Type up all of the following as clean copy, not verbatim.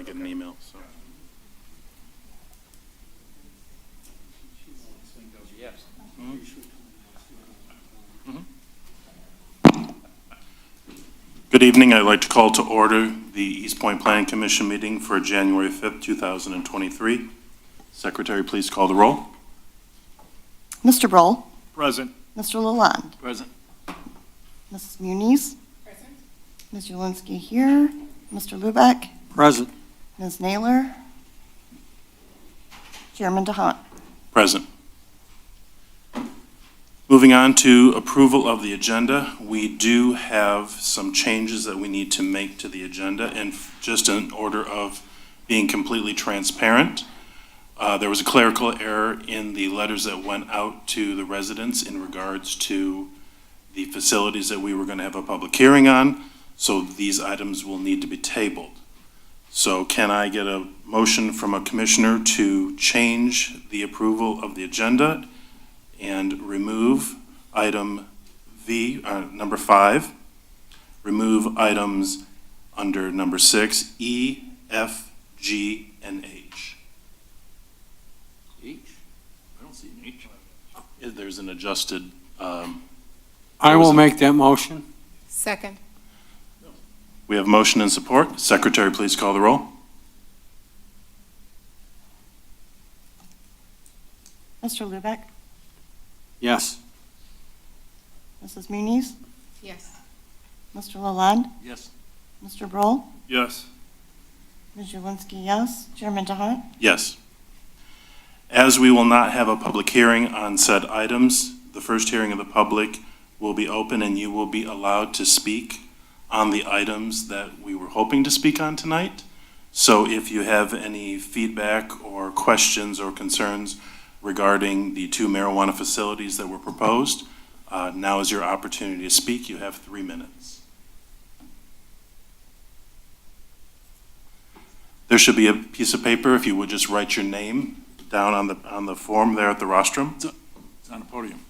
get an email, so. Good evening. I'd like to call to order the East Point Planning Commission meeting for January 5th, 2023. Secretary, please call the roll. Mr. Broll, Present. Mr. Lalonde, Present. Mrs. Muniz, Ms. Julinski here, Mr. Lubeck, Present. Ms. Naylor, Chairman DeHaan. Present. Moving on to approval of the agenda, we do have some changes that we need to make to the agenda, and just in order of being completely transparent, there was a clerical error in the letters that went out to the residents in regards to the facilities that we were going to have a public hearing on, so these items will need to be tabled. So can I get a motion from a commissioner to change the approval of the agenda and remove item V, number 5, remove items under number 6, E, F, G, and H. H? I don't see an H. There's an adjusted, I will make that motion. Second. we have motion and support. Secretary, please call the roll. Mr. Lubeck, Yes. Mrs. Muniz, Yes. Mr. Lalonde, Yes. Mr. Broll, Yes. Ms. Julinski, yes, Chairman DeHaan. Yes. As we will not have a public hearing on said items, the first hearing of the public will be open and you will be allowed to speak on the items that we were hoping to speak on tonight. So if you have any feedback or questions or concerns regarding the 2 marijuana facilities that were proposed, now is your opportunity to speak. You have 3 minutes. There should be a piece of paper, if you would just write your name down on the form there at the rostrum. It's on the podium.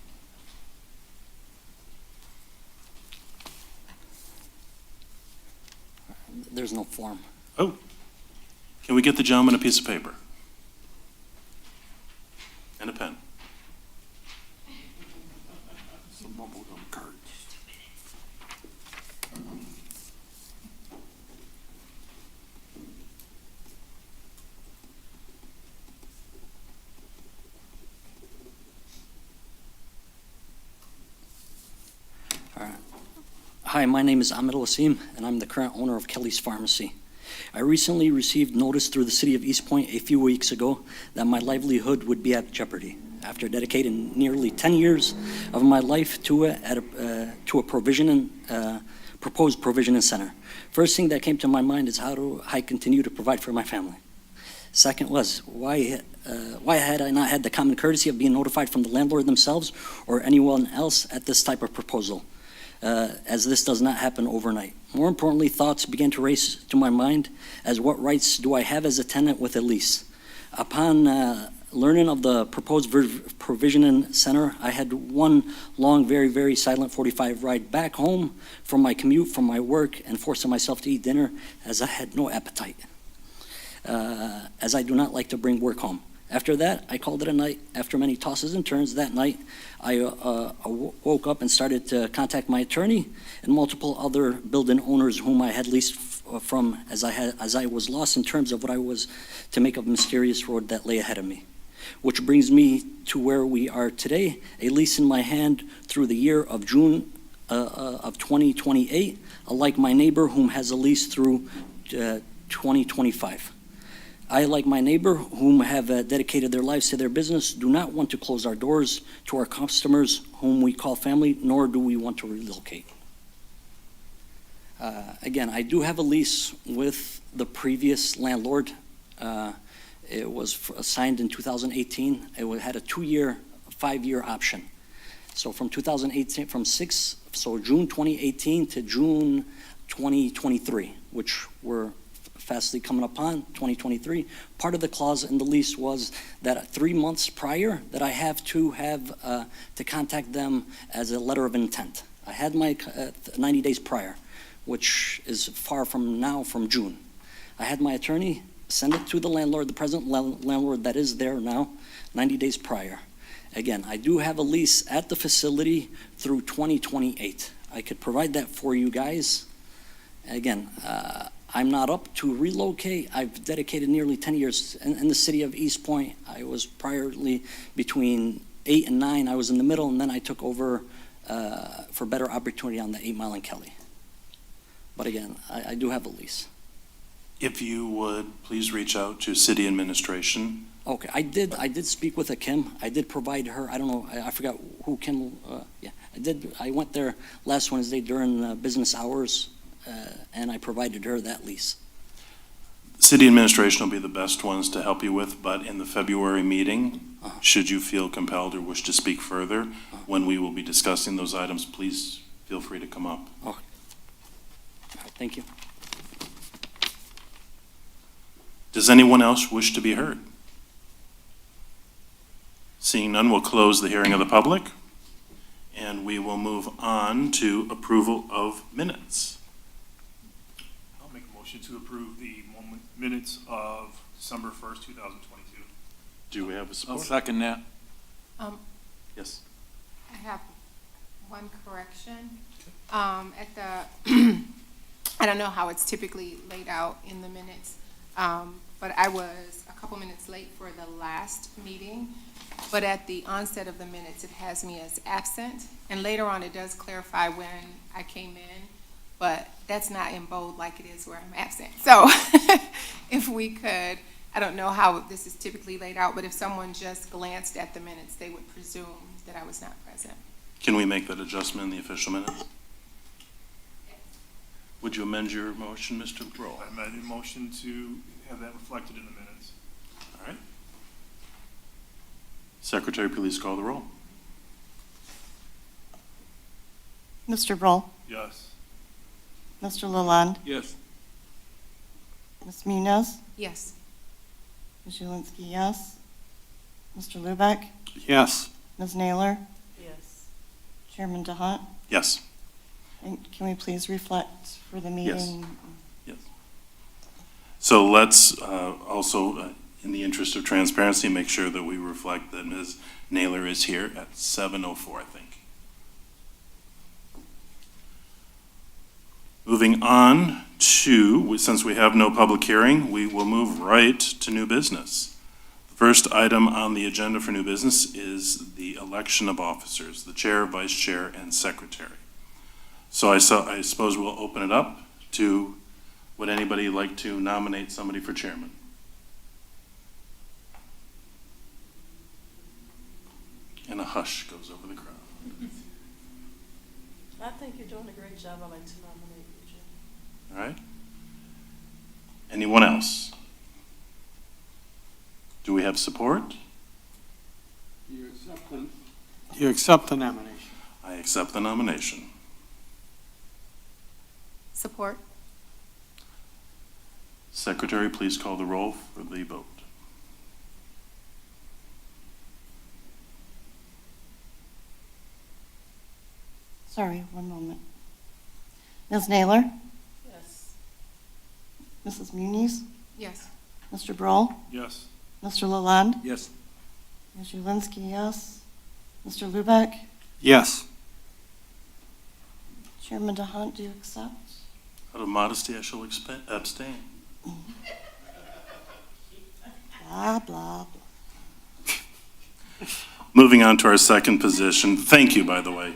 There's no form. Can we get the gentleman a piece of paper? And a pen. Some bubble gum cards. Hi, my name is Ahmed Wasim, and I'm the current owner of Kelly's Pharmacy. I recently received notice through the city of East Point a few weeks ago that my livelihood would be at jeopardy after dedicating nearly 10 years of my life to a proposed provisioning center. First thing that came to my mind is how do I continue to provide for my family? Second was, why had I not had the common courtesy of being notified from the landlord themselves or anyone else at this type of proposal? As this does not happen overnight. More importantly, thoughts began to race to my mind as what rights do I have as a tenant with a lease? Upon learning of the proposed provisioning center, I had one long, very, very silent 45 ride back home from my commute, from my work, and forcing myself to eat dinner as I had no appetite, as I do not like to bring work home. After that, I called it a night. After many tosses and turns that night, I woke up and started to contact my attorney and multiple other building owners whom I had leased from as I was lost in terms of what I was to make of the mysterious road that lay ahead of me. Which brings me to where we are today, a lease in my hand through the year of June of 2028, like my neighbor whom has a lease through 2025. I, like my neighbor, whom have dedicated their lives to their business, do not want to close our doors to our customers whom we call family, nor do we want to relocate. Again, I do have a lease with the previous landlord. It was signed in 2018. It had a 2-year, 5-year option. So from 2018, June 2018 to June 2023, which were fastly coming upon 2023. Part of the clause in the lease was that 3 months prior that I have to contact them as a letter of intent. I had my 90 days prior, which is far from now from June. I had my attorney send it to the landlord, the present landlord that is there now, 90 days prior. Again, I do have a lease at the facility through 2028. I could provide that for you guys. Again, I'm not up to relocate. I've dedicated nearly 10 years in the city of East Point. I was priorly between 8 and 9. I was in the middle, and then I took over for better opportunity on the 8 Mile and Kelly. But again, I do have a lease. If you would, please reach out to city administration. Okay, I did speak with a Kim. I did provide her, I don't know, I forgot who Kim, yeah. I went there last Wednesday during business hours, and I provided her that lease. City administration will be the best ones to help you with, but in the February meeting, should you feel compelled or wish to speak further, when we will be discussing those items, please feel free to come up. All right, thank you. Does anyone else wish to be heard? Seeing none, we'll close the hearing of the public, and we will move on to approval of minutes. I'll make a motion to approve the minutes of December 1st, 2022. Do we have a I'll support? second that. Yes. I have one correction. At the, I don't know how it's typically laid out in the minutes, but I was a couple minutes late for the last meeting. But at the onset of the minutes, it has me as absent. And later on, it does clarify when I came in, but that's not in bold like it is where I'm absent. So if we could, I don't know how this is typically laid out, but if someone just glanced at the minutes, they would presume that I was not present. Can we make that adjustment in the official minutes? Would you amend your motion, Mr. Broll? I made a motion to have that reflected in the minutes. All right. Secretary, please call the roll. Mr. Broll, Yes. Mr. Lalonde, Yes. Ms. Munoz, Yes. Ms. Julinski, yes. Mr. Lubeck, Yes. Ms. Naylor, Yes. Chairman DeHunt. Yes. And can we please reflect for the meeting? So let's also, in the interest of transparency, make sure that we reflect that Ms. Naylor is here at 7:04, I think. Moving on to, since we have no public hearing, we will move right to new business. The first item on the agenda for new business is the election of officers, the chair, vice chair, and secretary. So I suppose we'll open it up to, would anybody like to nominate somebody for chairman? And a hush goes over the crowd. I think you're doing a great job. I'd like to nominate you, Jim. All right? Anyone else? Do we have support? You accept the nomination. I accept the nomination. Support? Secretary, please call the roll for the vote. Sorry, one moment. Ms. Naylor, Yes. Mrs. Muniz, Yes. Mr. Broll, Yes. Mr. Lalonde, Yes. Ms. Julinski, yes. Mr. Lubeck, Yes. Chairman DeHunt, do you accept? Out of modesty, I shall abstain. Blah, blah, blah. Moving on to our second position. Thank you, by the way.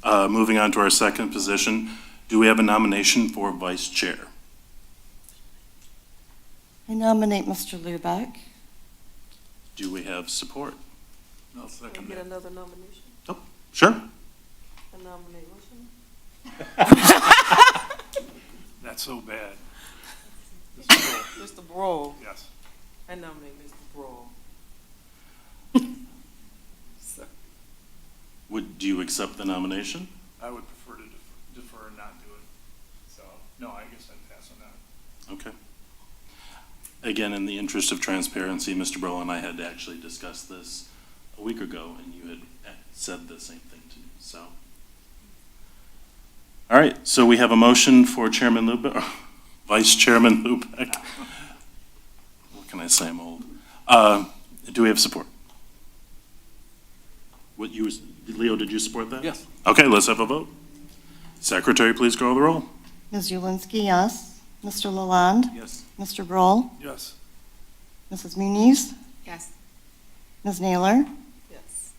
Moving on to our second position, do we have a nomination for vice chair? I nominate Mr. Lubeck. Do we have support? I'll Can I second get that. another nomination? Sure. I nominate, what's your name? That's so bad. Mr. Broll. Yes. I nominate Mr. Broll. Do you accept the nomination? I would prefer to defer and not do it. So, no, I guess I'd pass on that. Okay. Again, in the interest of transparency, Mr. Broll and I had actually discussed this a week ago, and you had said the same thing to me, so. All right, so we have a motion for Chairman Lubeck, Vice Chairman Lubeck can I say? I'm old. Do we have support? Leo, did you support that? Yes. Okay, let's have a vote. Secretary, please call the roll. Ms. Julinski, yes. Mr. Lalonde? Yes. Mr. Broll? Yes. Mrs. Muniz? Yes. Ms. Naylor? Yes.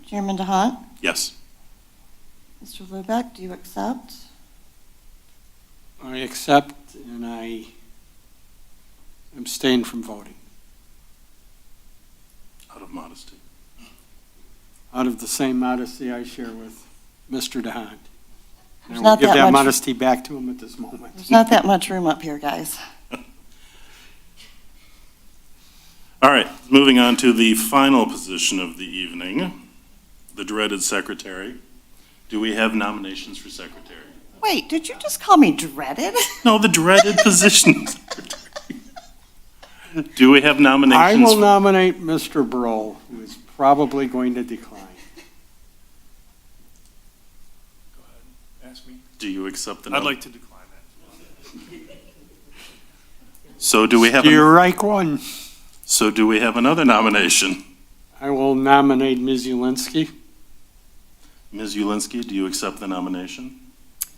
Chairman DeHaan? Yes. Mr. Lubeck, do you accept? I accept and I abstain from voting Out of modesty. out of the same modesty I share with Mr. DeHaan. And I will not give that that much- modesty back to him at this moment. There's not that much room up here, guys. All right, moving on to the final position of the evening, the dreaded secretary. Do we have nominations for secretary? Wait, did you just call me dreaded? No, the dreaded position of secretary. Do we have I nominations? will for- nominate Mr. Broll, who is probably going to decline. Go ahead, ask me. Do you accept the I'd nomination? like to decline that. So do we have, You're right one. so do we have another nomination? I will nominate Ms. Ulinski. Ms. Ulinski, do you accept the nomination?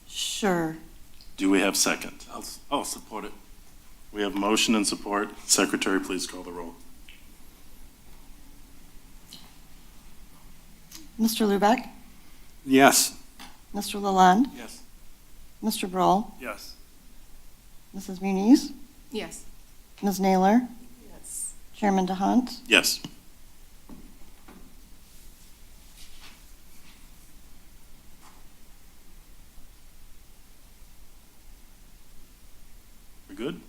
Sure. Do we have second? I'll support it. We have motion and support. Secretary, please call the roll. Mr. Lubeck? Yes. Mr. Lalonde? Yes. Mr. Broll? Yes. Mrs. Muniz? Yes. Ms. Naylor? Yes. Chairman DeHaan? Yes. We're good?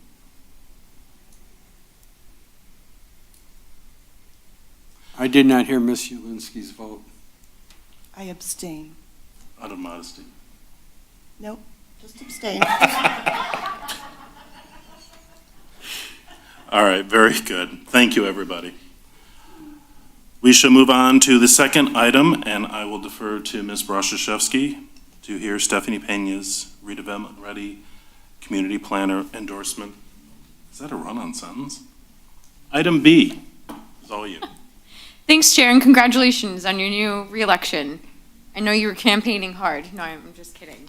I did not hear Ms. Ulinski's vote. I abstain. Out of modesty. Nope, just abstain. All right, very good. Thank you, everybody. We shall move on to the second item, and I will defer to Ms. Brashashevsky to hear Stephanie Pena's redevelopment ready community planner endorsement. Is that a run-on sentence? Item B is all you. Thanks, Chair, and congratulations on your new reelection. I know you were campaigning hard. No, I'm just kidding.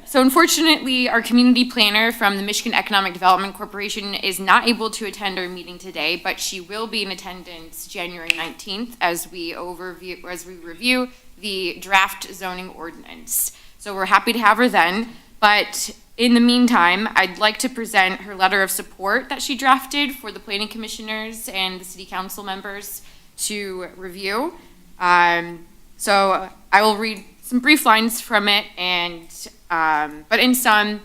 So unfortunately, our community planner from the Michigan Economic Development Corporation is not able to attend our meeting today, but she will be in attendance January 19th as we review the draft zoning ordinance. So we're happy to have her then, but in the meantime, I'd like to present her letter of support that she drafted for the planning commissioners and the city council members to review. So I will read some brief lines from it, and but in sum,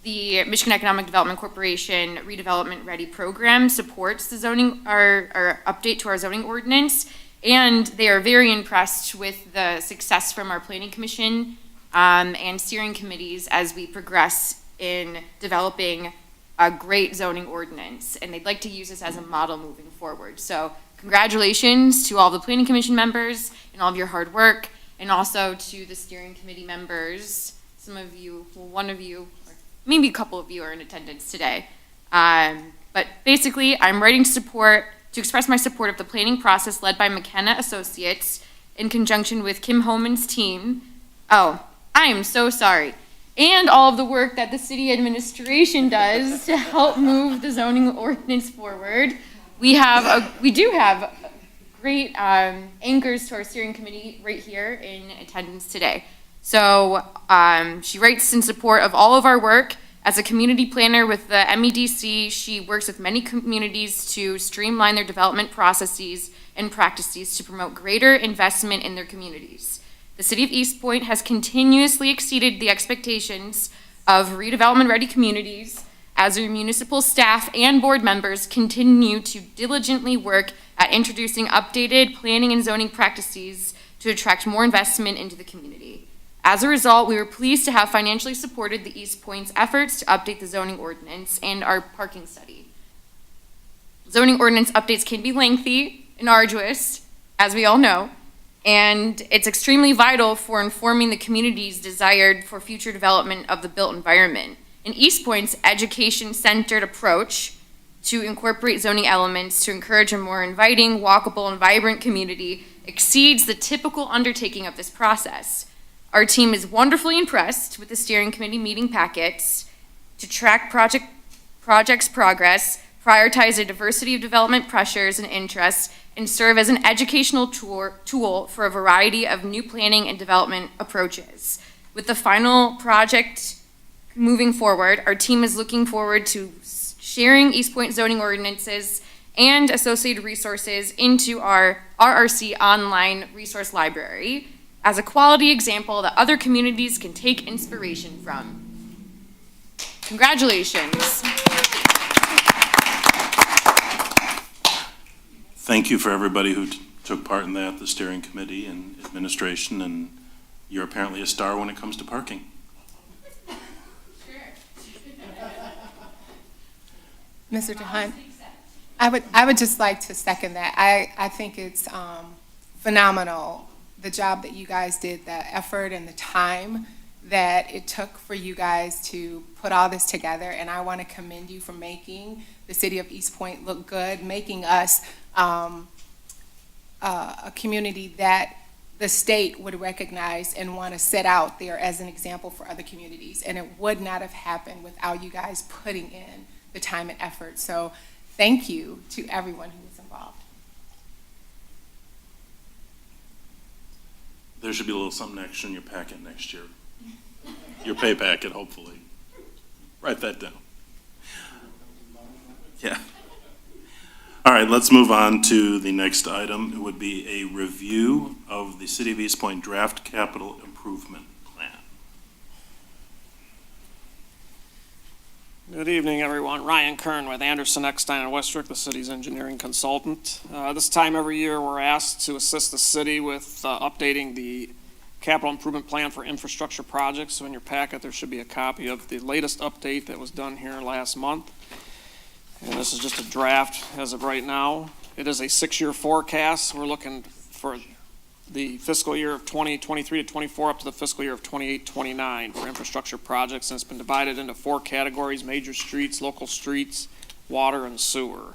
the Michigan Economic Development Corporation Redevelopment Ready program supports the zoning, our update to our zoning ordinance, and they are very impressed with the success from our planning commission and steering committees as we progress in developing a great zoning ordinance, and they'd like to use this as a model moving forward. So congratulations to all the planning commission members and all of your hard work, and also to the steering committee members. Some of you, well, one of you, or maybe a couple of you are in attendance today. But basically, I'm writing to express my support of the planning process led by McKenna Associates in conjunction with Kim Homan's team. Oh, I am so sorry. And all of the work that the city administration does to help move the zoning ordinance forward. We do have great anchors to our steering committee right here in attendance today. So she writes in support of all of our work. As a community planner with the MEDC, she works with many communities to streamline their development processes and practices to promote greater investment in their communities. The city of East Point has continuously exceeded the expectations of redevelopment-ready communities as our municipal staff and board members continue to diligently work at introducing updated planning and zoning practices to attract more investment into the community. As a result, we were pleased to have financially supported the East Point's efforts to update the zoning ordinance and our parking study. Zoning ordinance updates can be lengthy and arduous, as we all know, and it's extremely vital for informing the community's desired for future development of the built environment. In East Point's education-centered approach to incorporate zoning elements to encourage a more inviting, walkable, and vibrant community exceeds the typical undertaking of this process. Our team is wonderfully impressed with the steering committee meeting packets to track project's progress, prioritize a diversity of development pressures and interests, and serve as an educational tool for a variety of new planning and development approaches. With the final project moving forward, our team is looking forward to sharing East Point zoning ordinances and associated resources into our RRC online resource library as a quality example that other communities can take inspiration from. Congratulations. Thank you for everybody who took part in that, the steering committee and administration, and you're apparently a star when it comes to parking. Mr. DeHunt, I would just like to second that. I think it's phenomenal, the job that you guys did, the effort and the time that it took for you guys to put all this together, and I want to commend you for making the city of East Point look good, making us a community that the state would recognize and want to set out there as an example for other communities. And it would not have happened without you guys putting in the time and effort. So thank you to everyone who was involved. There should be a little something extra in your packet next year. Your pay packet, hopefully. Write that down. Yeah. All right, let's move on to the next item. It would be a review of the City of East Point draft capital improvement plan. Good evening, everyone. Ryan Kern with Anderson, Eckstein, and Westrick, the city's engineering consultant. This time every year, we're asked to assist the city with updating the capital improvement plan for infrastructure projects. So in your packet, there should be a copy of the latest update that was done here last month. And this is just a draft as of right now. It is a 6-year forecast. We're looking for the fiscal year of 2023 to 24 up to the fiscal year of 28-29 for infrastructure projects. And it's been divided into 4 categories: major streets, local streets, water, and sewer.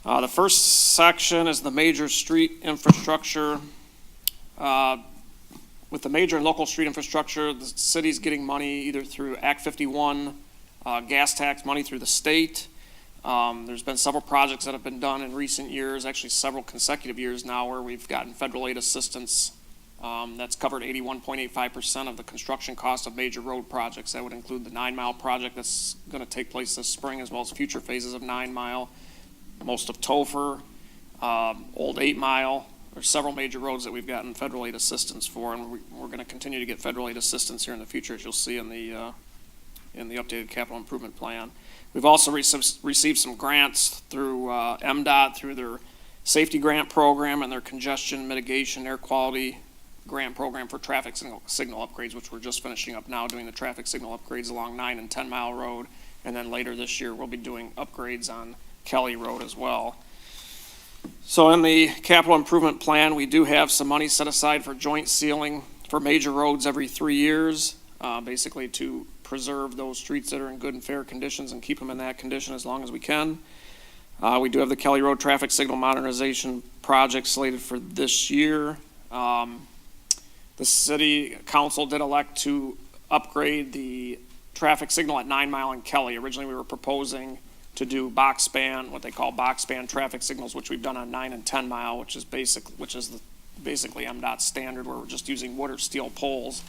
The first section is the major street infrastructure. With the major and local street infrastructure, the city's getting money either through Act 51, gas tax money through the state. There's been several projects that have been done in recent years, actually several consecutive years now, where we've gotten federal aid assistance that's covered 81.85% of the construction cost of major road projects. That would include the 9 Mile project that's going to take place this spring, as well as future phases of 9 Mile, most of Topher, Old 8 Mile. There's several major roads that we've gotten federal aid assistance for, and we're going to continue to get federal aid assistance here in the future, as you'll see in the updated capital improvement plan. We've also received some grants through MDOT, through their safety grant program and their congestion mitigation air quality grant program for traffic signal upgrades, which we're just finishing up now, doing the traffic signal upgrades along 9 and 10 Mile Road. And then later this year, we'll be doing upgrades on Kelly Road as well. So in the capital improvement plan, we do have some money set aside for joint sealing for major roads every 3 years, basically to preserve those streets that are in good and fair conditions and keep them in that condition as long as we can. We do have the Kelly Road traffic signal modernization project slated for this year. The city council did elect to upgrade the traffic signal at 9 Mile and Kelly. Originally, we were proposing to do box span, what they call box span traffic signals, which we've done on 9 and 10 Mile, which is basically MDOT standard, where we're just using wood or steel poles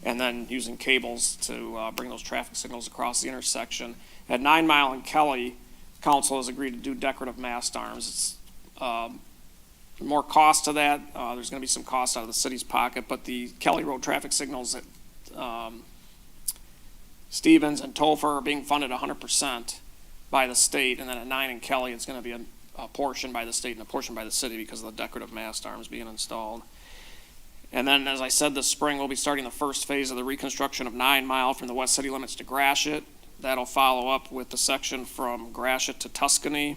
and then using cables to bring those traffic signals across the intersection. At 9 Mile and Kelly, council has agreed to do decorative mast arms. It's more cost to that. There's going to be some cost out of the city's pocket, but the Kelly Road traffic signals at Stevens and Topher are being funded 100% by the state, and then at 9 and Kelly, it's going to be a portion by the state and a portion by the city because of the decorative mast arms being installed. And then, as I said, this spring, we'll be starting the first phase of the reconstruction of 9 Mile from the west city limits to Gratiot. That'll follow up with the section from Gratiot to Tuscany.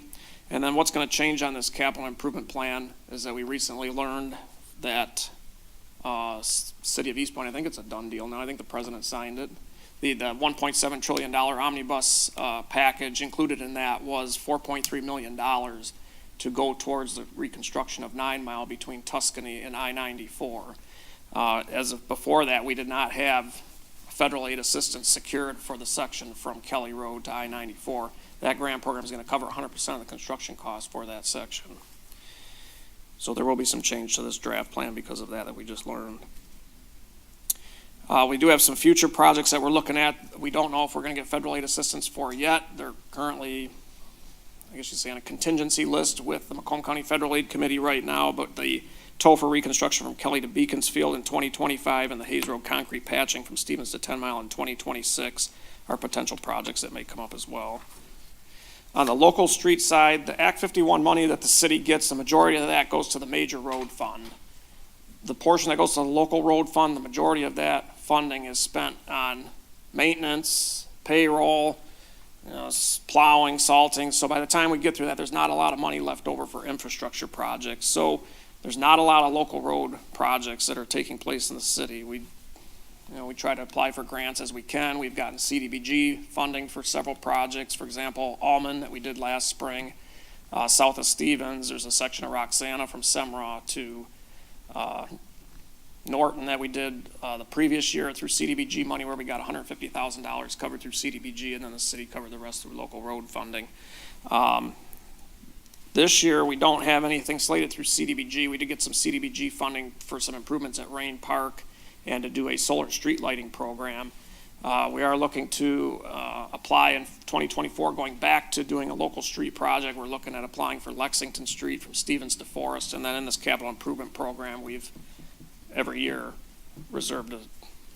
And then what's going to change on this capital improvement plan is that we recently learned that City of East Point, I think it's a done deal now, I think the president signed it, the $1.7 trillion omnibus package. Included in that was $4.3 million to go towards the reconstruction of 9 Mile between Tuscany and I-94. As of before that, we did not have federal aid assistance secured for the section from Kelly Road to I-94. That grant program is going to cover 100% of the construction cost for that section. So there will be some change to this draft plan because of that we just learned. We do have some future projects that we're looking at. We don't know if we're going to get federal aid assistance for yet. They're currently, I guess you'd say, on a contingency list with the Macomb County Federal Aid Committee right now, but the toll for reconstruction from Kelly to Beaconsfield in 2025 and the Hayes Road concrete patching from Stevens to 10 Mile in 2026 are potential projects that may come up as well. On the local street side, the Act 51 money that the city gets, the majority of that goes to the major road fund. The portion that goes to the local road fund, the majority of that funding is spent on maintenance, payroll, plowing, salting. So by the time we get through that, there's not a lot of money left over for infrastructure projects. So there's not a lot of local road projects that are taking place in the city. We try to apply for grants as we can. We've gotten CDBG funding for several projects. For example, Almond that we did last spring. South of Stevens, there's a section of Roxana from Semra to Norton that we did the previous year through CDBG money, where we got $150,000 covered through CDBG, and then the city covered the rest through local road funding. This year, we don't have anything slated through CDBG. We did get some CDBG funding for some improvements at Rain Park and to do a solar street lighting program. We are looking to apply in 2024, going back to doing a local street project. We're looking at applying for Lexington Street from Stevens to Forest, and then in this capital improvement program, we've every year reserved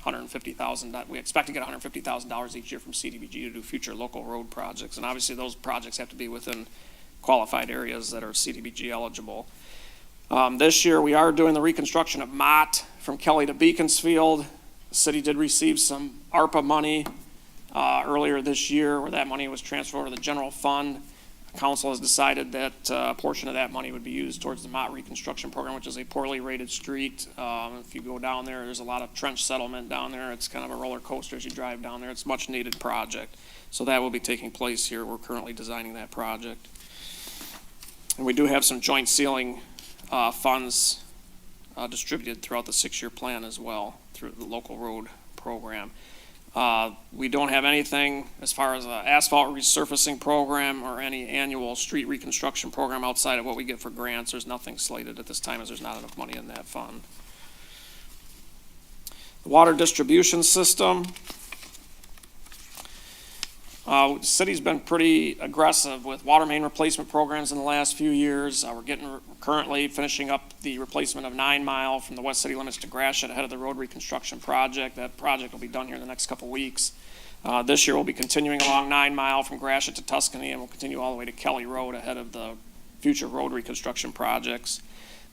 $150,000. We expect to get $150,000 each year from CDBG to do future local road projects, and obviously those projects have to be within qualified areas that are CDBG eligible. This year, we are doing the reconstruction of Mott from Kelly to Beaconsfield. The city did receive some ARPA money earlier this year, where that money was transferred to the general fund. The council has decided that a portion of that money would be used towards the Mott reconstruction program, which is a poorly rated street. If you go down there, there's a lot of trench settlement down there. It's kind of a roller coaster as you drive down there. It's a much needed project. So that will be taking place here. We're currently designing that project. And we do have some joint sealing funds distributed throughout the 6-year plan as well through the local road program. We don't have anything as far as an asphalt resurfacing program or any annual street reconstruction program outside of what we get for grants. There's nothing slated at this time as there's not enough money in that fund. The water distribution system. The city's been pretty aggressive with water main replacement programs in the last few years. We're currently finishing up the replacement of 9 Mile from the west city limits to Gratiot ahead of the road reconstruction project. That project will be done here in the next couple weeks. This year we'll be continuing along 9 Mile from Gratiot to Tuscany, and we'll continue all the way to Kelly Road ahead of the future road reconstruction projects.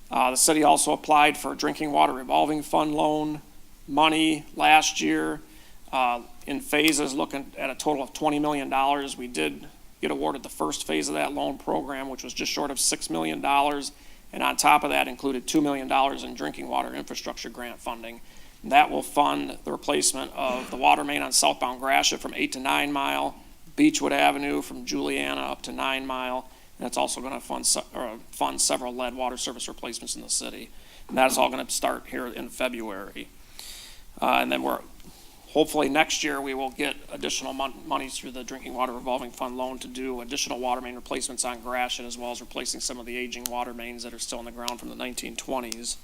The city also applied for a drinking water revolving fund loan money last year. In phases, looking at a total of $20 million. We did get awarded the first phase of that loan program, which was just short of $6 million. And on top of that included $2 million in drinking water infrastructure grant funding. And that will fund the replacement of the water main on southbound Gratiot from 8 to 9 Mile, Beechwood Avenue from Juliana up to 9 Mile. And it's also going to fund several lead water service replacements in the city. And that is all going to start here in February. And then hopefully next year we will get additional monies through the drinking water revolving fund loan to do additional water main replacements on Gratiot, as well as replacing some of the aging water mains that are still in the ground from the 1920s.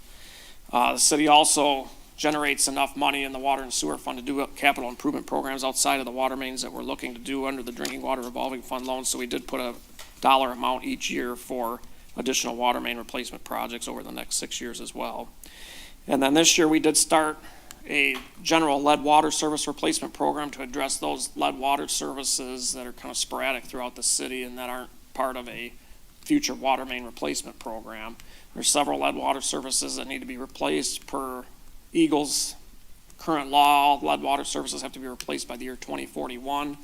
The city also generates enough money in the water and sewer fund to do capital improvement programs outside of the water mains that we're looking to do under the drinking water revolving fund loan. So we did put a dollar amount each year for additional water main replacement projects over the next 6 years as well. And then this year we did start a general lead water service replacement program to address those lead water services that are kind of sporadic throughout the city and that aren't part of a future water main replacement program. There's several lead water services that need to be replaced per Eagle's current law. All lead water services have to be replaced by the year 2041.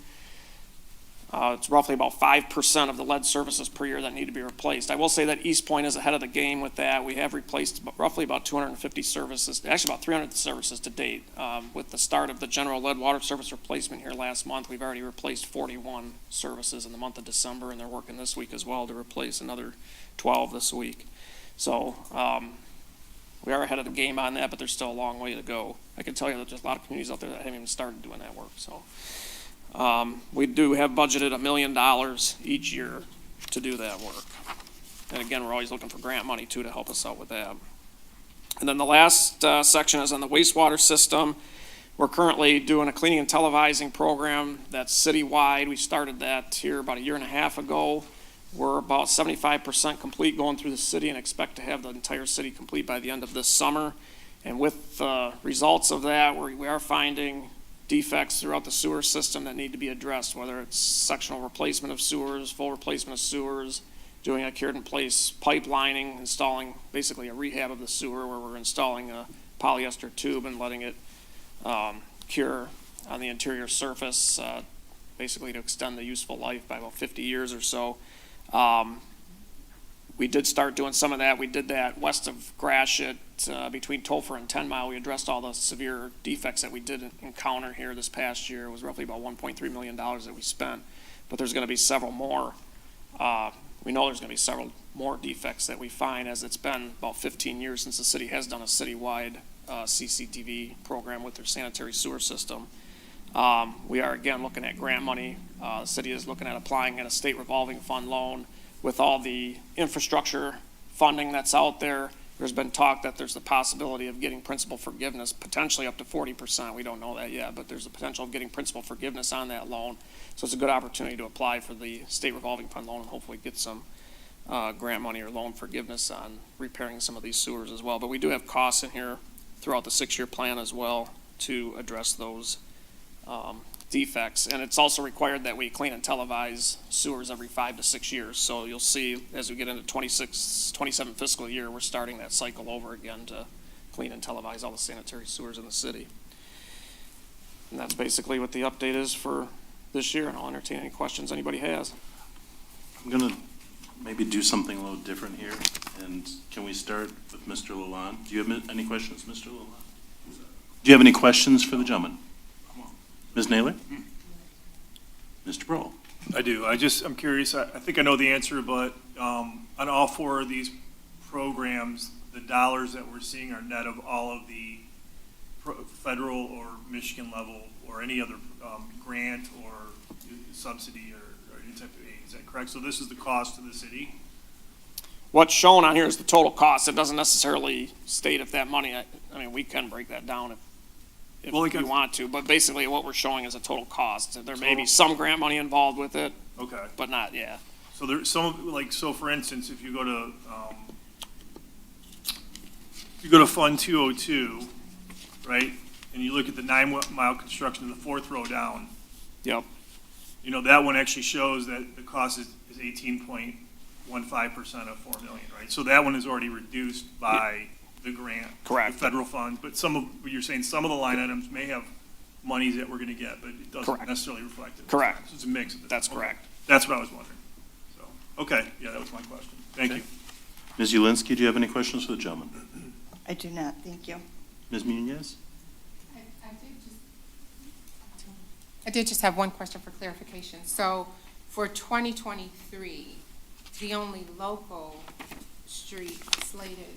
It's roughly about 5% of the lead surfaces per year that need to be replaced. I will say that East Point is ahead of the game with that. We have replaced roughly about 250 services, actually about 300 services to date. With the start of the general lead water service replacement here last month, we've already replaced 41 services in the month of December, and they're working this week as well to replace another 12 this week. So we are ahead of the game on that, but there's still a long way to go. I can tell you that there's a lot of communities out there that haven't even started doing that work. So we do have budgeted $1 million each year to do that work. And again, we're always looking for grant money too to help us out with that. And then the last section is on the wastewater system. We're currently doing a cleaning and televising program that's citywide. We started that here about 1.5 years ago. We're about 75% complete going through the city and expect to have the entire city complete by the end of this summer. And with the results of that, we are finding defects throughout the sewer system that need to be addressed, whether it's sectional replacement of sewers, full replacement of sewers, doing a cured in place pipelining, installing basically a rehab of the sewer where we're installing a polyester tube and letting it cure on the interior surface, basically to extend the useful life by about 50 years or so. We did start doing some of that. We did that west of Gratiot, between Topher and 10 Mile. We addressed all the severe defects that we did encounter here this past year. It was roughly about $1.3 million that we spent, but there's going to be several more. We know there's going to be several more defects that we find, as it's been about 15 years since the city has done a citywide CCTV program with their sanitary sewer system. We are again looking at grant money. The city is looking at applying at a state revolving fund loan. With all the infrastructure funding that's out there, there's been talk that there's the possibility of getting principal forgiveness, potentially up to 40%. We don't know that yet, but there's a potential of getting principal forgiveness on that loan. So it's a good opportunity to apply for the state revolving fund loan and hopefully get some grant money or loan forgiveness on repairing some of these sewers as well. But we do have costs in here throughout the 6-year plan as well to address those defects. And it's also required that we clean and televise sewers every 5 to 6 years. So you'll see as we get into 27 fiscal year, we're starting that cycle over again to clean and televise all the sanitary sewers in the city. And that's basically what the update is for this year, and I'll entertain any questions anybody has. I'm going to maybe do something a little different here. And can we start with Mr. Lalonde? Do you have any questions, Mr. Lalonde? Do you have any questions for the gentleman? Ms. Naylor? Mr. Broll? I do. I'm curious. I think I know the answer, but on all 4 of these programs, the dollars that we're seeing are net of all of the federal or Michigan level or any other grant or subsidy or any type of aid. Is that correct? So this is the cost to the city? What's shown on here is the total cost. It doesn't necessarily state if that money, I mean, we can break that down if you want to, but basically what we're showing is a total cost. There may be some grant money involved with it, Okay. but not, yeah. So there's some, so for instance, if you go to Fund 202, right, and you look at the 9-mile construction in the 4th row down. Yep. You know, that one actually shows that the cost is 18.15% of 4 million, right? So that one is already reduced by the grant. Correct. The federal funds, but you're saying some of the line items may have monies that we're gonna get, but it doesn't Correct. necessarily reflect it. Correct. So it's a mix of the. That's okay. correct. That's what I was wondering. So, okay, yeah, that was my question. Thank Okay. you. Ms. Ulinski, do you have any questions for the gentleman? I do not, thank you. Ms. Munez? I did just have one question for clarification. So for 2023, the only local street slated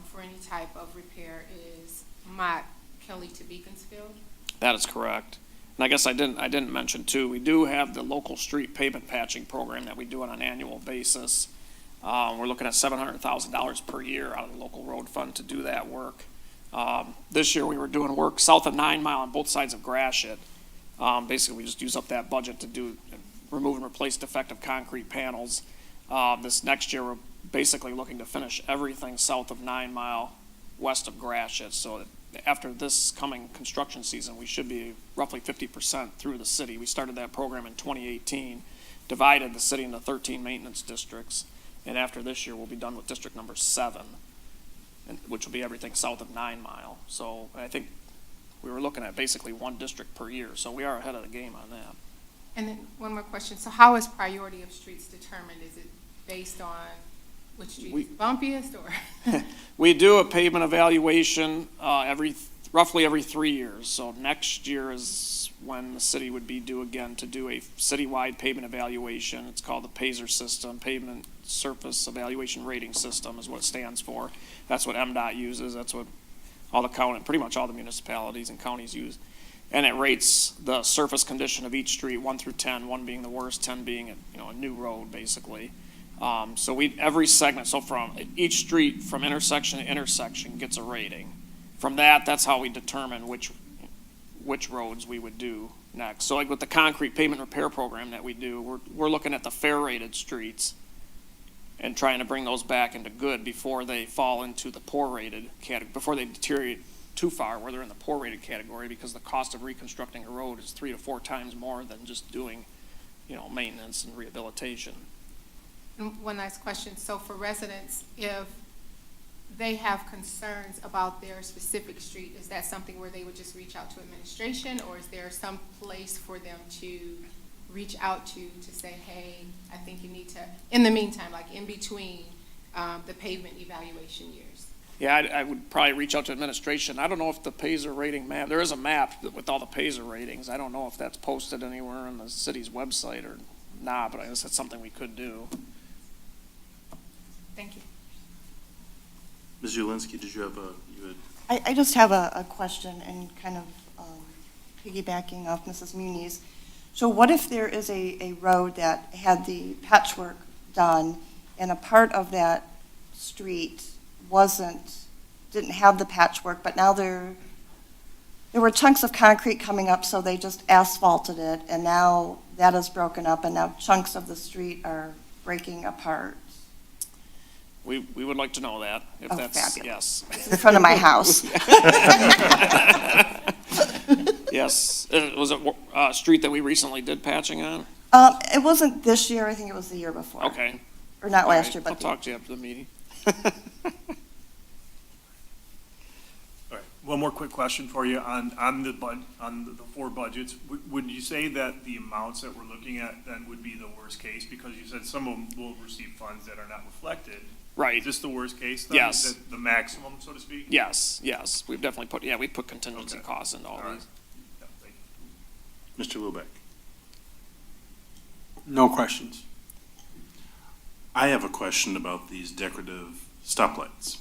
for any type of repair is Mott Kelly to Beaconsfield? That is correct. And I guess I didn't mention too, we do have the local street pavement patching program that we do on an annual basis. We're looking at $700,000 per year out of the local road fund to do that work. This year we were doing work south of 9 Mile on both sides of Gratiot. Basically we just use up that budget to remove and replace defective concrete panels. This next year we're basically looking to finish everything south of 9 Mile, west of Gratiot. So after this coming construction season, we should be roughly 50% through the city. We started that program in 2018, divided the city into 13 maintenance districts. And after this year, we'll be done with district number 7, which will be everything south of 9 Mile. So I think we were looking at basically one district per year. So we are ahead of the game on that. And then one more question. So how is priority of streets determined? Is it based on which street is bumpiest or? We do a pavement evaluation roughly every 3 years. So next year is when the city would be due again to do a citywide pavement evaluation. It's called the PASER system, Pavement Surface Evaluation Rating System is what it stands for. That's what MDOT uses. That's what pretty much all the municipalities and counties use. And it rates the surface condition of each street, 1 through 10, 1 being the worst, 10 being a new road, basically. So every segment, so from each street, from intersection to intersection, gets a rating. From that's how we determine which roads we would do next. So like with the concrete pavement repair program that we do, we're looking at the fair rated streets and trying to bring those back into good before they fall into the poor rated category, before they deteriorate too far where they're in the poor rated category, because the cost of reconstructing a road is 3 to 4 times more than just doing, maintenance and rehabilitation. And one last question. So for residents, if they have concerns about their specific street, is that something where they would just reach out to administration, or is there some place for them to reach out to say, hey, I think you need to, in the meantime, like in between the pavement evaluation years? Yeah, I would probably reach out to administration. I don't know if the PASER rating map, there is a map with all the PASER ratings. I don't know if that's posted anywhere on the city's website or not, but I guess that's something we could do. Thank you. Ms. Julinski, did you have I just have a question and kind of piggybacking off Mrs. Muniz. So what if there is a road that had the patchwork done and a part of that street didn't have the patchwork, but now there were chunks of concrete coming up, so they just asphalted it, and now that is broken up, and now chunks of the street are breaking apart? We would like to know that, if that's, fabulous. yes. In front of my house. Yes. Was it a street that we recently did patching on? It wasn't this year, I think it was the year before. Okay. Or not All last right. year, but. I'll talk to you after the meeting. All right, one more quick question for you on the 4 budgets. Would you say that the amounts that we're looking at then would be the worst case? Because you said some of them will receive funds that are not reflected. Right. Is this the worst case then? Yes. Is that the maximum, so to speak? Yes. We've definitely we put contingency costs into all All right. these. Yeah, thank you. Mr. Lubeck? No questions. I have a question about these decorative stoplights.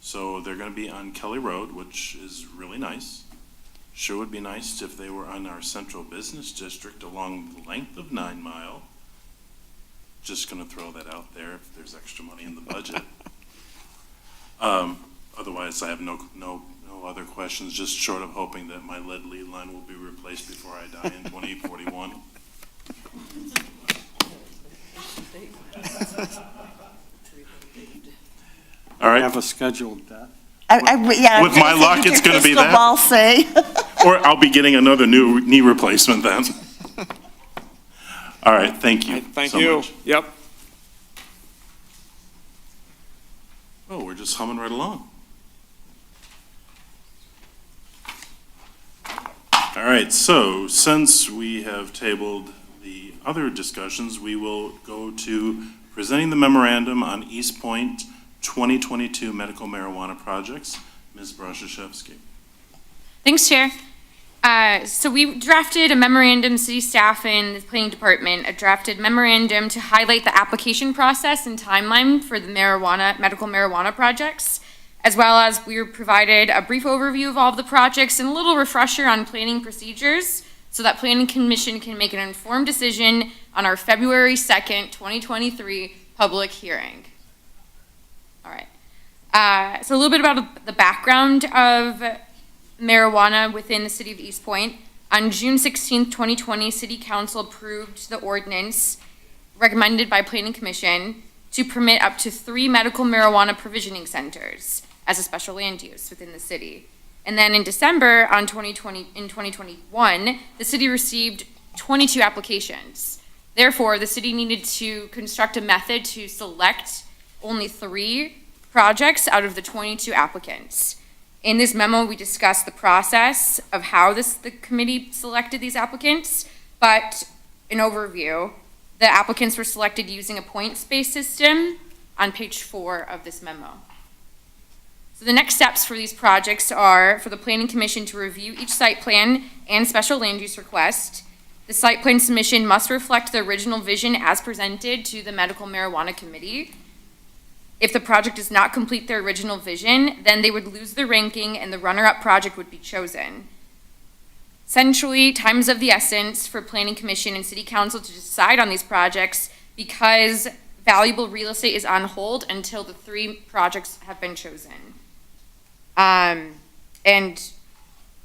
So they're going to be on Kelly Road, which is really nice. Sure would be nice if they were on our central business district along the length of 9 Mile. Just going to throw that out there if there's extra money in the budget. Otherwise, I have no other questions, just short of hoping that my lead lead line will be replaced before I die in 2041. All I right, have a scheduled death. Yeah. With my luck, it's gonna be that. Crystal ball say. or I'll be getting another new knee replacement then. All right, thank you. Thank so you. much. Yep. Oh, we're just humming right along. All right, so since we have tabled the other discussions, we will go to presenting the memorandum on East Point 2022 medical marijuana projects. Ms. Brashashevsky. Thanks, Chair. So we drafted a memorandum, city staff and the planning department, a drafted memorandum to highlight the application process and timeline for the medical marijuana projects, as well as we were provided a brief overview of all of the projects and a little refresher on planning procedures so that Planning Commission can make an informed decision on our February 2nd, 2023 public hearing. All right. So a little bit about the background of marijuana within the city of East Point. On June 16th, 2020, City Council approved the ordinance recommended by Planning Commission to permit up to 3 medical marijuana provisioning centers as a special land use within the city. And then in December in 2021, the city received 22 applications. Therefore, the city needed to construct a method to select only 3 projects out of the 22 applicants. In this memo, we discussed the process of how the committee selected these applicants, but an overview, the applicants were selected using a points-based system on page 4 of this memo. So the next steps for these projects are for the Planning Commission to review each site plan and special land use request. The site plan submission must reflect the original vision as presented to the Medical Marijuana Committee. If the project does not complete their original vision, then they would lose their ranking and the runner-up project would be chosen. Essentially, time is of the essence for Planning Commission and City Council to decide on these projects because valuable real estate is on hold until the 3 projects have been chosen. And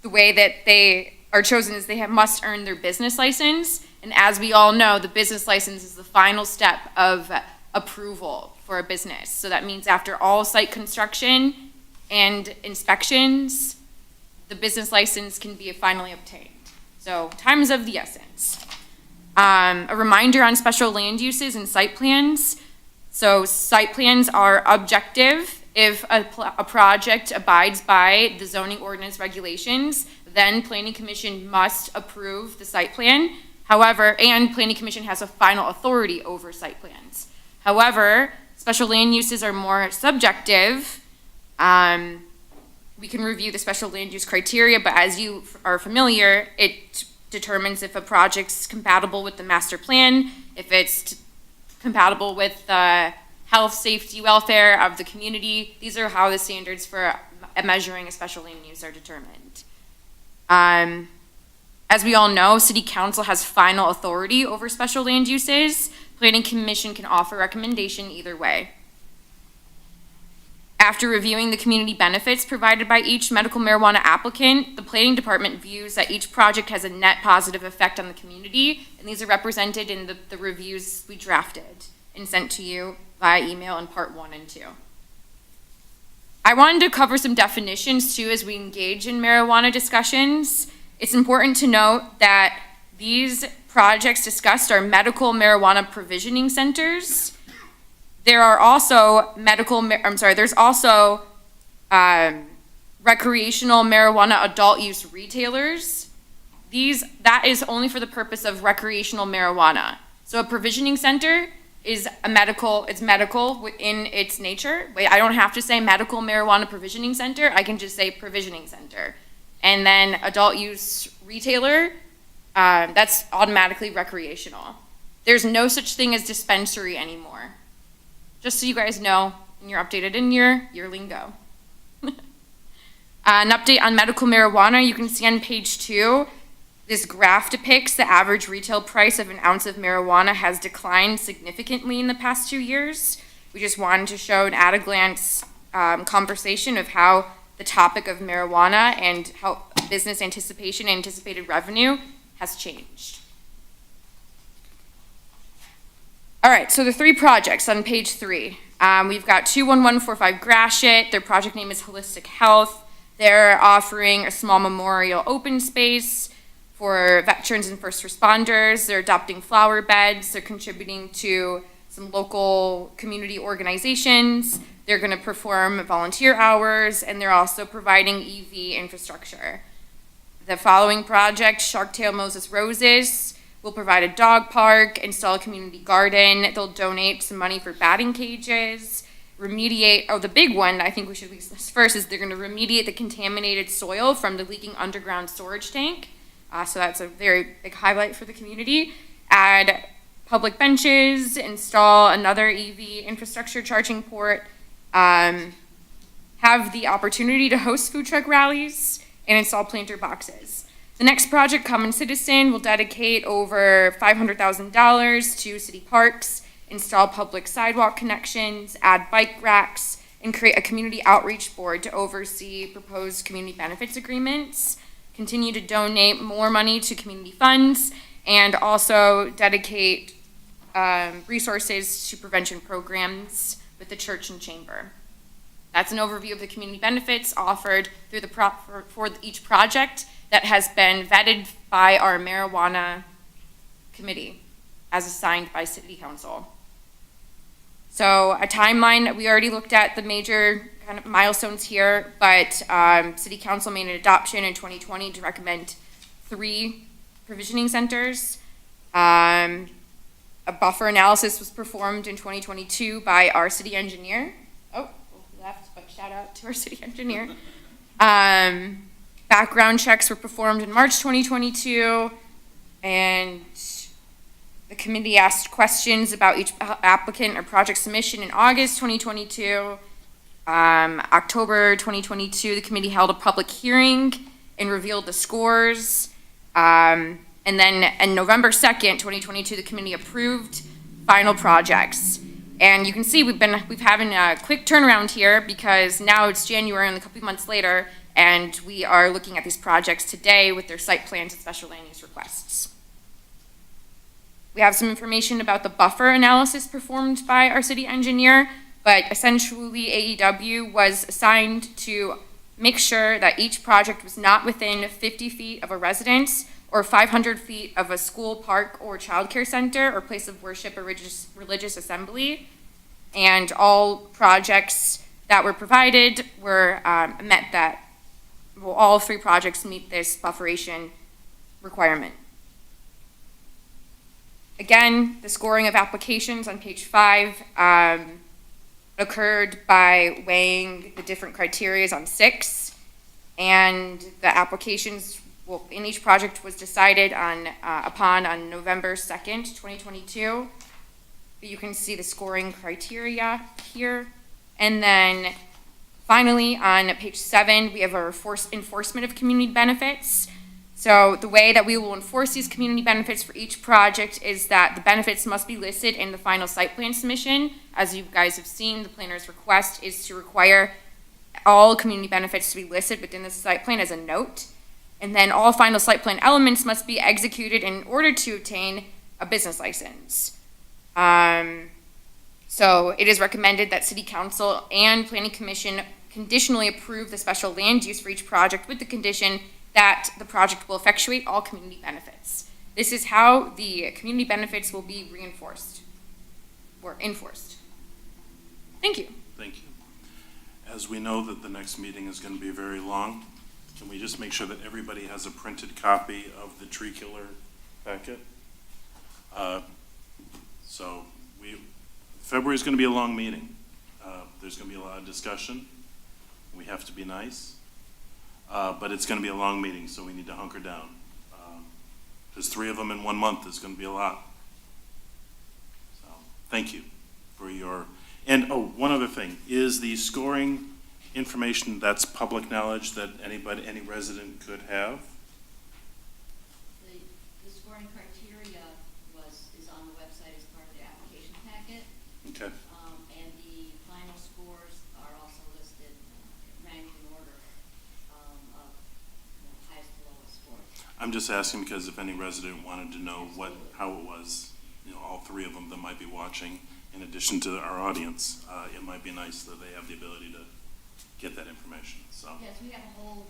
the way that they are chosen is they must earn their business license. And as we all know, the business license is the final step of approval for a business. So that means after all site construction and inspections, the business license can be finally obtained. So time is of the essence. A reminder on special land uses and site plans. So site plans are objective. If a project abides by the zoning ordinance regulations, then Planning Commission must approve the site plan. However, and Planning Commission has a final authority over site plans. However, special land uses are more subjective. We can review the special land use criteria, but as you are familiar, it determines if a project's compatible with the master plan, if it's compatible with the health, safety, welfare of the community. These are how the standards for measuring a special land use are determined. As we all know, City Council has final authority over special land uses. Planning Commission can offer recommendation either way. After reviewing the community benefits provided by each medical marijuana applicant, the Planning Department views that each project has a net positive effect on the community, and these are represented in the reviews we drafted and sent to you via email in part 1 and 2. I wanted to cover some definitions too as we engage in marijuana discussions. It's important to note that these projects discussed are medical marijuana provisioning centers. There are also there's also recreational marijuana adult use retailers. That is only for the purpose of recreational marijuana. So a provisioning center is it's medical in its nature. I don't have to say medical marijuana provisioning center, I can just say provisioning center. And then adult use retailer, that's automatically recreational. There's no such thing as dispensary anymore. Just so you guys know, and you're updated in your lingo. An update on medical marijuana, you can see on page 2, this graph depicts the average retail price of an ounce of marijuana has declined significantly in the past 2 years. We just wanted to show an at-a-glance conversation of how the topic of marijuana and how business anticipation and anticipated revenue has changed. All right, so the 3 projects on page 3. We've got 21145 Gratiot. Their project name is Holistic Health. They're offering a small memorial open space for veterans and first responders. They're adopting flower beds. They're contributing to some local community organizations. They're going to perform volunteer hours, and they're also providing EV infrastructure. The following project, Sharktail Moses Roses, will provide a dog park, install a community garden. They'll donate some money for batting cages, remediate, the big one I think we should list this first is they're going to remediate the contaminated soil from the leaking underground storage tank. So that's a very big highlight for the community. Add public benches, install another EV infrastructure charging port, have the opportunity to host food truck rallies, and install planter boxes. The next project, Common Citizen, will dedicate over $500,000 to city parks, install public sidewalk connections, add bike racks, and create a community outreach board to oversee proposed community benefits agreements, continue to donate more money to community funds, and also dedicate resources to prevention programs with the church and chamber. That's an overview of the community benefits offered through for each project that has been vetted by our marijuana committee as assigned by City Council. So a timeline, we already looked at the major kind of milestones here, but City Council made an adoption in 2020 to recommend 3 provisioning centers. A buffer analysis was performed in 2022 by our city engineer. Oh, left, but shout out to our city engineer. Background checks were performed in March 2022, and the committee asked questions about each applicant or project submission in August 2022. October 2022, the committee held a public hearing and revealed the scores. And then on November 2nd, 2022, the committee approved final projects. And you can see we've having a quick turnaround here because now it's January and a couple of months later, and we are looking at these projects today with their site plans and special land use requests. We have some information about the buffer analysis performed by our city engineer, but essentially AEW was assigned to make sure that each project was not within 50 feet of a residence or 500 feet of a school, park, or childcare center or place of worship or religious assembly. And all projects that were provided were all 3 projects meet this bufferation requirement. Again, the scoring of applications on page 5 occurred by weighing the different criterias on 6, and the applications in each project was decided upon on November 2nd, 2022. You can see the scoring criteria here. And then finally, on page 7, we have our enforcement of community benefits. So the way that we will enforce these community benefits for each project is that the benefits must be listed in the final site plan submission. As you guys have seen, the planner's request is to require all community benefits to be listed within the site plan as a note. And then all final site plan elements must be executed in order to obtain a business license. So it is recommended that City Council and Planning Commission conditionally approve the special land use for each project with the condition that the project will effectuate all community benefits. This is how the community benefits will be reinforced or enforced. Thank you. Thank you. As we know that the next meeting is going to be very long, can we just make sure that everybody has a printed copy of the tree killer packet? February is going to be a long meeting. There's going to be a lot of discussion. We have to be nice. But it's going to be a long meeting, so we need to hunker down. There's 3 of them in 1 month. It's going to be a lot. So, thank you for your, and one other thing, is the scoring information that's public knowledge that any resident could have? The scoring criteria is on the website as part of the application packet. Okay. And the final scores are also listed, ranked in order of highest to lowest scores. I'm just asking because if any resident wanted to know how it was, all 3 of them that might be watching, in addition to our audience, it might be nice that they have the ability to get that information, so. Yes, we have a whole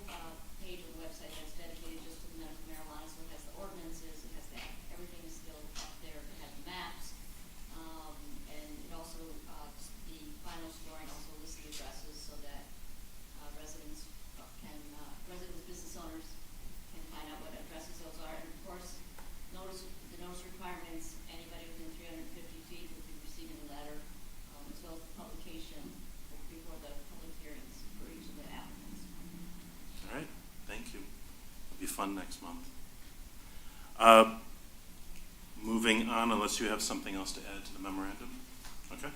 page of the website that's dedicated just to the medical marijuana, so it has the ordinances, it has everything is still up there, it has the maps, and it also, the final scoring also lists the addresses so that residents, business owners can find out what addresses those are, and of course, the notice requirements, anybody within 350 feet will be receiving a letter, as well as the publication before the public hearings for each of the applicants. All right, thank you. It'll be fun next month. Moving on, unless you have something else to add to the memorandum. Okay.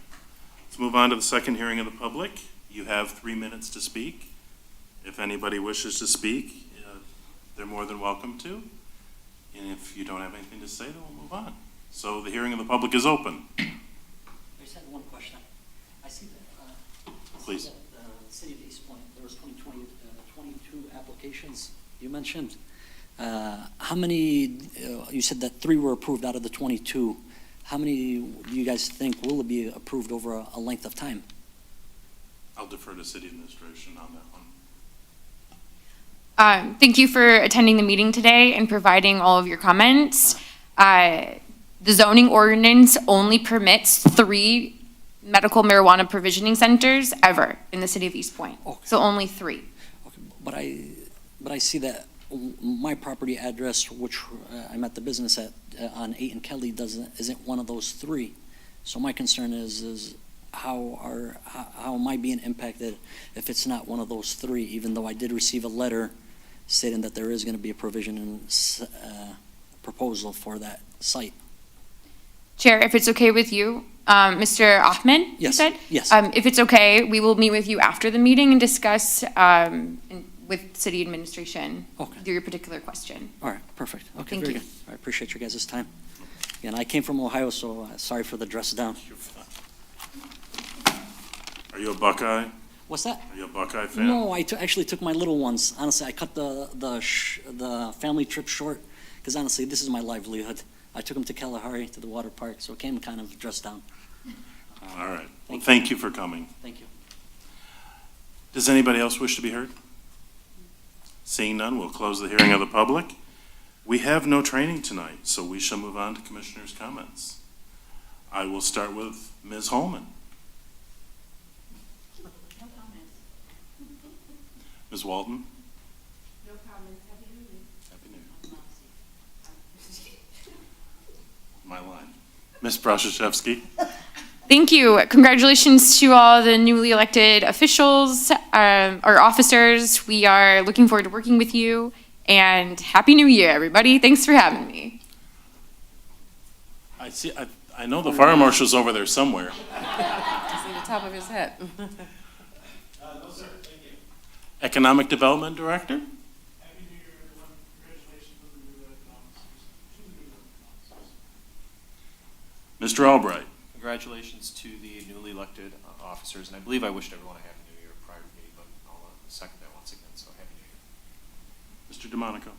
Let's move on to the second hearing of the public. You have 3 minutes to speak. If anybody wishes to speak, they're more than welcome to. And if you don't have anything to say, then we'll move on. So the hearing of the public is open. I just had one question. I see that, Please. The city of East Point, there was 22 applications you mentioned. How many, you said that 3 were approved out of the 22. How many do you guys think will be approved over a length of time? I'll defer to city administration on that one. Thank you for attending the meeting today and providing all of your comments. The zoning ordinance only permits 3 medical marijuana provisioning centers ever in the city of East Point. Okay. So only 3. Okay, but I see that my property address, which I'm at the business at, on 8 and Kelly isn't one of those three. So my concern is how am I being impacted if it's not one of those three, even though I did receive a letter stating that there is going to be a provision and proposal for that site. Chair, if it's okay with you, Mr. Ahmed, you Yes, said? yes. If it's okay, we will meet with you after the meeting and discuss with city administration Okay. your particular question. All right, perfect. Okay, Thank very you. good. I appreciate your guys' time. And I came from Ohio, so sorry for the dress down. Are you a Buckeye? What's that? Are you a Buckeye fan? No, I actually took my little ones. Honestly, I cut the family trip short because honestly, this is my livelihood. I took them to Kalahari, to the water park, so it came kind of dressed down. All right. Well, Thank you. thank you for coming. Thank you. Does anybody else wish to be heard? Seeing none, we'll close the hearing of the public. We have no training tonight, so we shall move on to commissioners' comments. I will start with Ms. Holman. No comments. Ms. Walton? No comments. Happy New Year. Happy New Year. My line. Ms. Prashashevsky? Thank you. Congratulations to all the newly elected officials or officers. We are looking forward to working with you. And Happy New Year, everybody. Thanks for having me. I know the fire marshal's over there somewhere. See the top of his head. Economic Development Director? Happy New Year, everyone. Congratulations on the new officers. Mr. Albright? Congratulations to the newly elected officers, and I believe I wished everyone a Happy New Year prior to me, but I'll second that once again, so Happy New Year. Mr. DeMonico?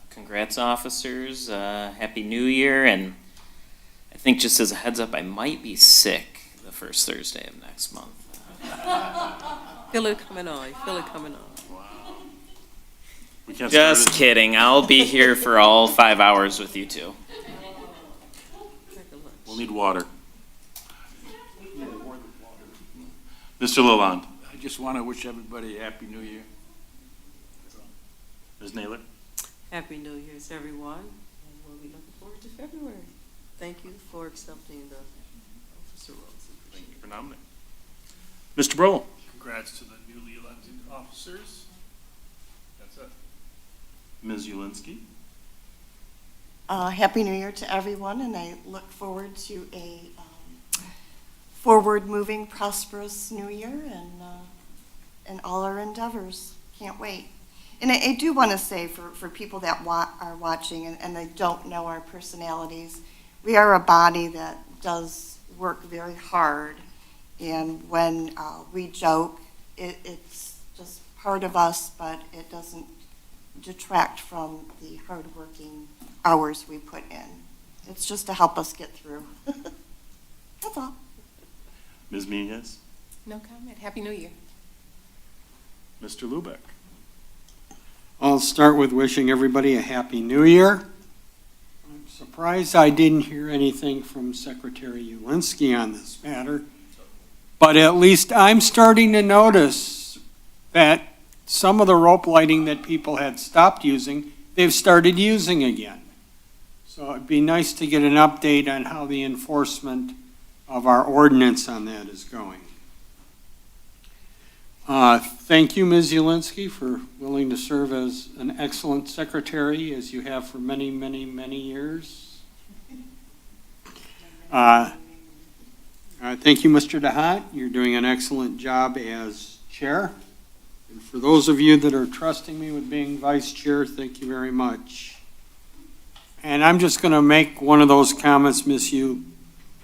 Congrats, officers. Happy New Year. And I think just as a heads up, I might be sick the first Thursday of next month. Feel it coming on. Feel it coming on. We can't Just start it. kidding. I'll be here for all 5 hours with you two. Take a lunch. We'll need water. Mr. Lalonde? I just want to wish everybody a Happy New Year. Ms. Naylor? Happy New Year's, everyone, and we'll be looking forward to February. Thank you for accepting the officer roles. Thank you for nominating. Mr. Broll? Congrats to the newly elected officers. That's it. Ms. Ulinski? Happy New Year to everyone, and I look forward to a forward-moving, prosperous new year and all our endeavors. Can't wait. And I do want to say for people that are watching and they don't know our personalities, we are a body that does work very hard. And when we joke, it's just part of us, but it doesn't detract from the hardworking hours we put in. It's just to help us get through. That's all. Ms. Muniz? No comment. Happy New Year. Mr. Lubeck? I'll start with wishing everybody a Happy New Year. I'm surprised I didn't hear anything from Secretary Ulinski on this matter, but at least I'm starting to notice that some of the rope lighting that people had stopped using, they've started using again. So it'd be nice to get an update on how the enforcement of our ordinance on that is going. Thank you, Ms. Ulinski, for willing to serve as an excellent secretary, as you have for many, many, many years. Thank you, Mr. DeHaan. You're doing an excellent job as chair. And for those of you that are trusting me with being vice chair, thank you very much. And I'm just going to make one of those comments Ms.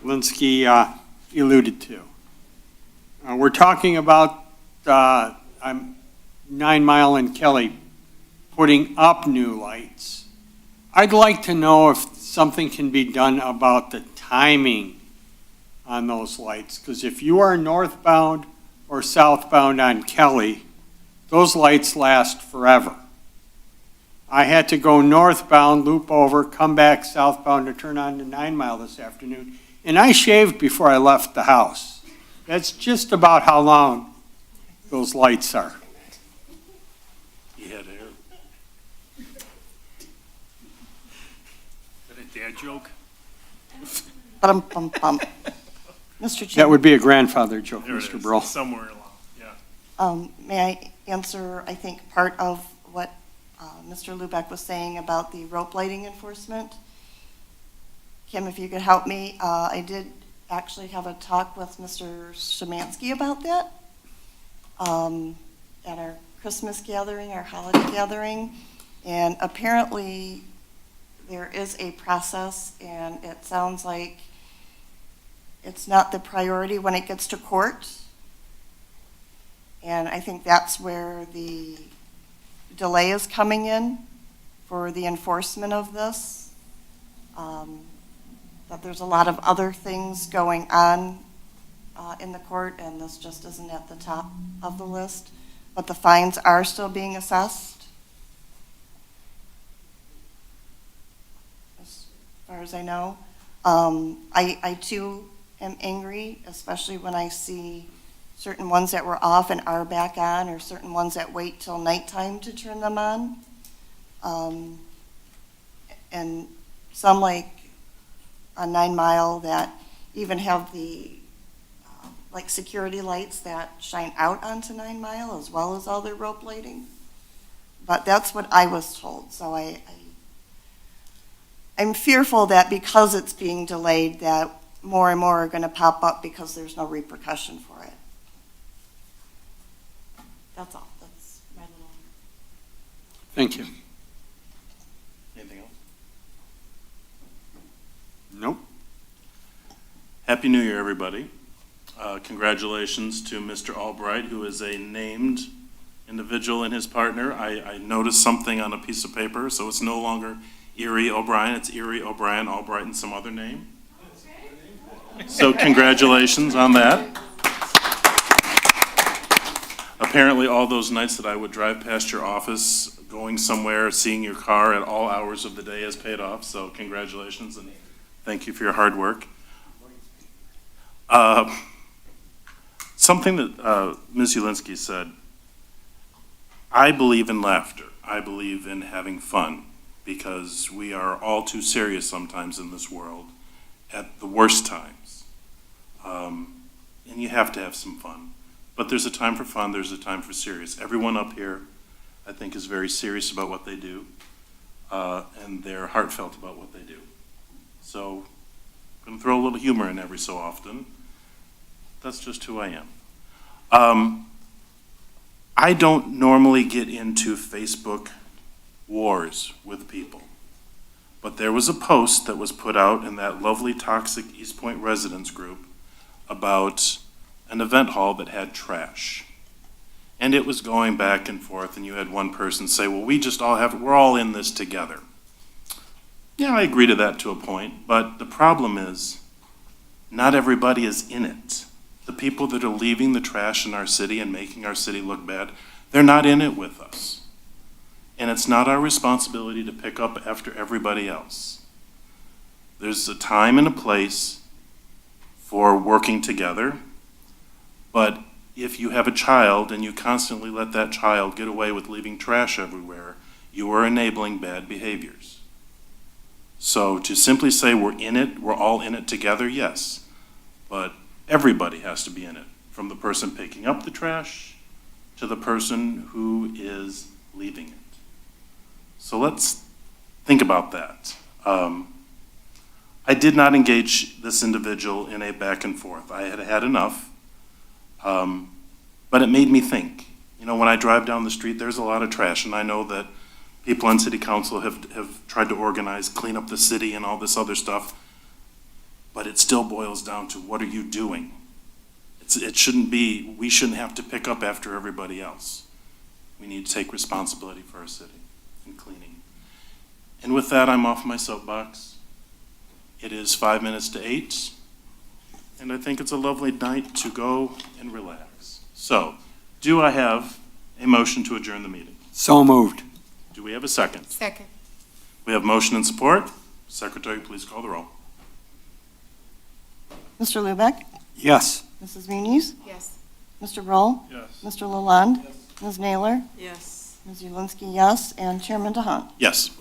Ulinski alluded to. We're talking about I'm 9 Mile and Kelly putting up new lights. I'd like to know if something can be done about the timing on those lights, because if you are northbound or southbound on Kelly, those lights last forever. I had to go northbound, loop over, come back southbound to turn on to 9 Mile this afternoon, and I shaved before I left the house. That's just about how long those lights are. He had hair. dad joke. Bum. Mr. That Chair, would be a grandfather joke, There it Mr. is, Burrell. somewhere along, yeah. may I answer, I think, part of what Mr. Lubeck was saying about the rope lighting enforcement? Kim, if you could help me, I did actually have a talk with Mr. Szymanski about that at our Christmas gathering, our holiday gathering, and apparently there is a process, and it sounds like it's not the priority when it gets to court. And I think that's where the delay is coming in for the enforcement of this. That there's a lot of other things going on in the court, and this just isn't at the top of the list. But the fines are still being assessed, as far as I know. I too am angry, especially when I see certain ones that were off and are back on, or certain ones that wait till nighttime to turn them on. And some, like on 9 Mile, that even have the like security lights that shine out onto 9 Mile, as well as all their rope lighting. But that's what I was told, so I'm fearful that because it's being delayed, that more and more are going to pop up because there's no repercussion for it. That's all. That's my little. Thank you. Anything else? Nope. Happy New Year, everybody. Congratulations to Mr. Albright, who is a named individual and his partner. I noticed something on a piece of paper, so it's no longer Erie O'Brien, it's Erie O'Brien Albright and some other name. So congratulations on that. Apparently, all those nights that I would drive past your office, going somewhere, seeing your car at all hours of the day has paid off, so congratulations and thank you for your hard work. Something that Ms. Ulinski said, I believe in laughter. I believe in having fun, because we are all too serious sometimes in this world at the worst times. And you have to have some fun. But there's a time for fun, there's a time for serious. Everyone up here, I think, is very serious about what they do, and they're heartfelt about what they do. So I'm going to throw a little humor in every so often. That's just who I am. I don't normally get into Facebook wars with people, but there was a post that was put out in that lovely toxic East Point residents group about an event hall that had trash. And it was going back and forth, and you had one person say, well, we're all in this together. Yeah, I agree to that to a point, but the problem is not everybody is in it. The people that are leaving the trash in our city and making our city look bad, they're not in it with us. And it's not our responsibility to pick up after everybody else. There's a time and a place for working together, but if you have a child and you constantly let that child get away with leaving trash everywhere, you are enabling bad behaviors. So to simply say we're in it, we're all in it together, yes, but everybody has to be in it, from the person picking up the trash to the person who is leaving it. So let's think about that. I did not engage this individual in a back and forth. I had had enough, but it made me think. You know, when I drive down the street, there's a lot of trash, and I know that people on city council have tried to organize, clean up the city and all this other stuff, but it still boils down to, what are you doing? It shouldn't be, we shouldn't have to pick up after everybody else. We need to take responsibility for our city and cleaning. And with that, I'm off my soapbox. It is 8:05, and I think it's a lovely night to go and relax. So, do I have a motion to adjourn the meeting? So moved. Do we have a second? Second. We have motion and support. Secretary, please call the roll. Mr. Lubeck? Yes. Mrs. Muniz? Yes. Mr. Roll? Yes. Mr. Lalonde? Ms. Naylor? Yes. Ms. Ulinski, yes, and Chairman DeHaan. Yes.